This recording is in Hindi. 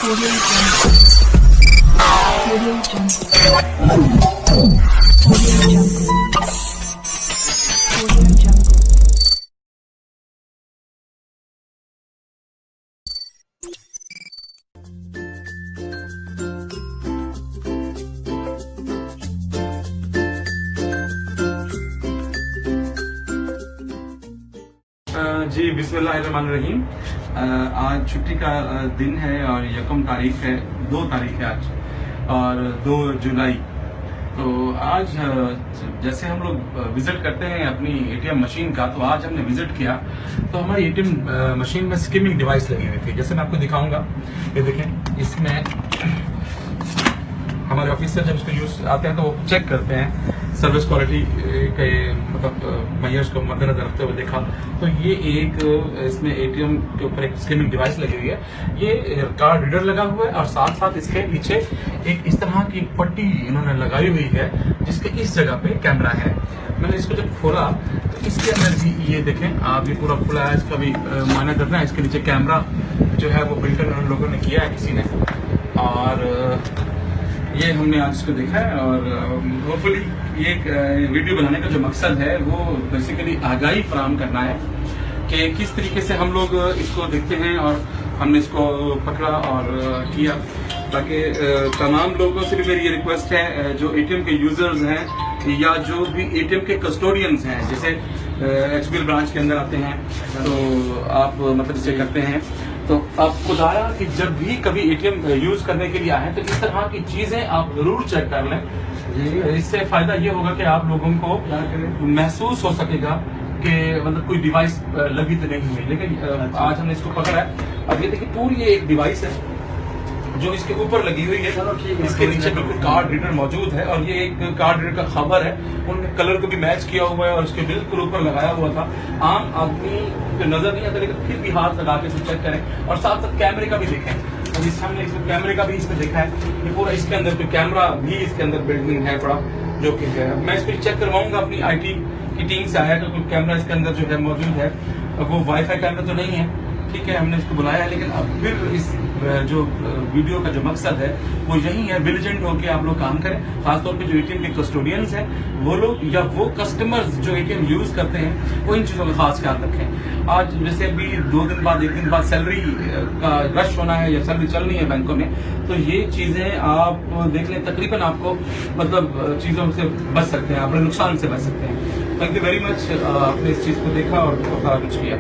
Audio Jungle. Audio Jungle. Audio Jungle. Audio Jungle. जी बिस्मिल्लाहिर्रहमानिर्रहीम। आज छुट्टी का दिन है और यकम तारीख है, 2 तारीख है आज और 2 जुलाई। तो आज जैसे हम लोग विजिट करते हैं अपनी एटीएम मशीन का, तो आज हमने विजिट किया तो हमारी एटीएम मशीन में स्किमिंग डिवाइस लगी हुई थी। जैसे मैं आपको दिखाऊंगा, ये देखें, इसमें हमारे ऑफिसर जब इसको यूज आते हैं तो वो चेक करते हैं सर्विस क्वालिटी के मतलब मैयर्स को मद्देनजर रखते हुए देखा तो ये एक इसमें एटीएम के ऊपर एक स्किमिंग डिवाइस लगी हुई है। ये कार्ड रीडर लगा हुआ है और साथ साथ इसके पीछे एक इस तरह की पट्टी इन्होंने लगाई हुई है जिसके इस जगह पे कैमरा है। मैंने इसको जब खोला तो इसके अंदर भी ये देखें आप, ये पूरा खुला है, इसका भी मायना करना है। इसके नीचे कैमरा जो है वो बिल्ट इन लोगों ने किया है किसी ने, और ये हमने आज इसको देखा है। और होपफुली ये एक वीडियो बनाने का जो मकसद है वो बेसिकली आगाही फराहम करना है कि किस तरीके से हम लोग इसको देखते हैं, और हमने इसको पकड़ा और किया ताकि तमाम लोगों से भी मेरी ये रिक्वेस्ट है जो एटीएम के यूजर्स हैं या जो भी एटीएम के कस्टोडियंस हैं, जैसे एक्सबीएल ब्रांच के अंदर आते हैं तो आप मतलब इसे करते हैं, तो आप खुदाया कि जब भी कभी एटीएम यूज करने के लिए आए तो इस तरह की चीजें आप जरूर चेक कर लें। इससे फायदा ये होगा कि आप लोगों को महसूस हो सकेगा कि मतलब कोई डिवाइस लगी तो नहीं हुई। लेकिन आज हमने इसको पकड़ा है। अब ये देखिए, पूरी ये एक डिवाइस है जो इसके ऊपर लगी हुई है, इसके नीचे बिल्कुल कार्ड रीडर मौजूद है और ये एक कार्ड रीडर का खबर है, उन्होंने कलर को भी मैच किया हुआ है और इसके बिल्कुल ऊपर लगाया हुआ था। आम आदमी को नजर नहीं आता, लेकिन फिर भी हाथ लगा के चेक करें और साथ साथ कैमरे का भी देखें। और इस हमने इसमें कैमरे का भी इसमें देखा है, ये पूरा इसके अंदर कोई कैमरा भी इसके अंदर बिल्डिंग है बड़ा, जो कि है। मैं इसको चेक करवाऊंगा अपनी आईटी की टीम से, आया तो कोई कैमरा इसके अंदर जो है मौजूद है। वो वाईफाई कैमरा तो नहीं है, ठीक है, हमने इसको बुलाया है, लेकिन अब फिर इस जो वीडियो का जो मकसद है वो यही है, विजिलेंट होकर आप लोग काम करें। खासतौर पे जो एटीएम के कस्टोडियंस हैं वो लोग या वो कस्टमर्स जो एटीएम यूज करते हैं वो इन चीजों का खास ख्याल रखें। आज जैसे अभी 2 दिन बाद 1 दिन बाद सैलरी का रश होना है या सैलरी चल रही है बैंकों में, तो ये चीजें आप देख लें, तकरीबन आपको मतलब चीजों से बच सकते हैं, अपने नुकसान से बच सकते हैं। थैंक यू वेरी मच, आपने इस चीज को देखा और कुछ किया।